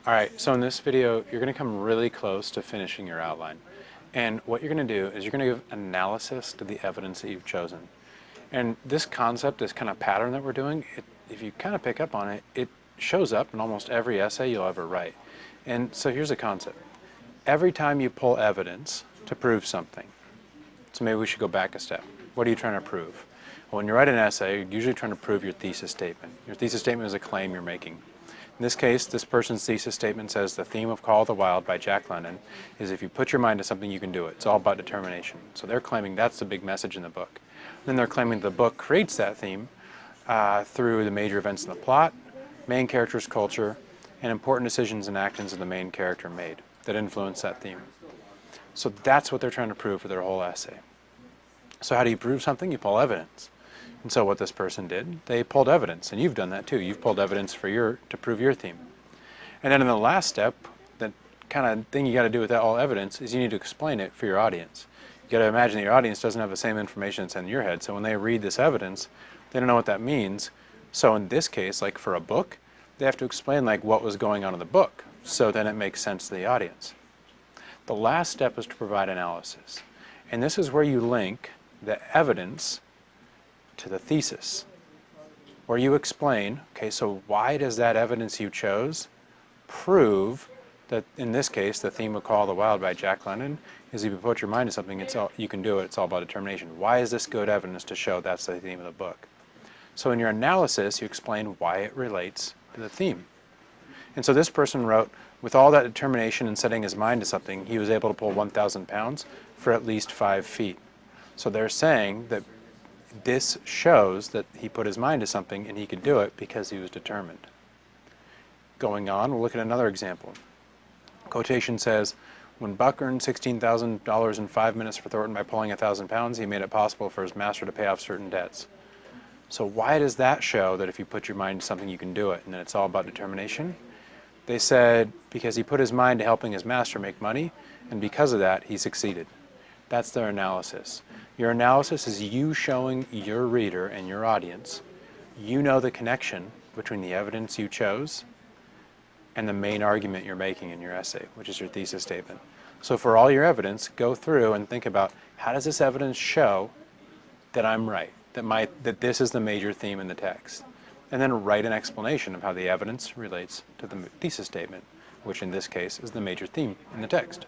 Alright, so in this video, you're going to come really close to finishing your outline. And what you're going to do is you're going to give analysis to the evidence that you've chosen. And this concept, this kind of pattern that we're doing, if you kind of pick up on it, it shows up in almost every essay you'll ever write. And so here's the concept. Every time you pull evidence to prove something, so maybe we should go back a step. What are you trying to prove? Well, when you write an essay, you're usually trying to prove your thesis statement. Your thesis statement is a claim you're making. In this case, this person's thesis statement says the theme of Call of the Wild by Jack London is if you put your mind to something, you can do it. It's all about determination. So they're claiming that's the big message in the book. Then they're claiming the book creates that theme through the major events in the plot, main character's culture, and important decisions and actions that the main character made that influence that theme. So that's what they're trying to prove for their whole essay. So how do you prove something? You pull evidence. And so what this person did, they pulled evidence, and you've done that too. You've pulled evidence to prove your theme. And then in the last step, the kind of thing you got to do with that all evidence is you need to explain it for your audience. You got to imagine that your audience doesn't have the same information that's in your head. So when they read this evidence, they don't know what that means. So in this case, like for a book, they have to explain like what was going on in the book. So then it makes sense to the audience. The last step is to provide analysis. And this is where you link the evidence to the thesis, where you explain, okay, so why does that evidence you chose prove that, in this case, the theme of Call of the Wild by Jack London is if you put your mind to something, you can do it, it's all about determination. Why is this good evidence to show that's the theme of the book? So in your analysis, you explain why it relates to the theme. And so this person wrote, with all that determination and setting his mind to something, he was able to pull 1,000 pounds for at least 5 feet. So they're saying that this shows that he put his mind to something and he could do it because he was determined. Going on, we'll look at another example. Quotation says, when Buck earned $16,000 in 5 minutes for Thornton by pulling 1,000 pounds, he made it possible for his master to pay off certain debts. So why does that show that if you put your mind to something, you can do it, and that it's all about determination? They said because he put his mind to helping his master make money, and because of that, he succeeded. That's their analysis. Your analysis is you showing your reader and your audience, you know the connection between the evidence you chose and the main argument you're making in your essay, which is your thesis statement. So for all your evidence, go through and think about how does this evidence show that I'm right, that this is the major theme in the text. And then write an explanation of how the evidence relates to the thesis statement, which in this case is the major theme in the text.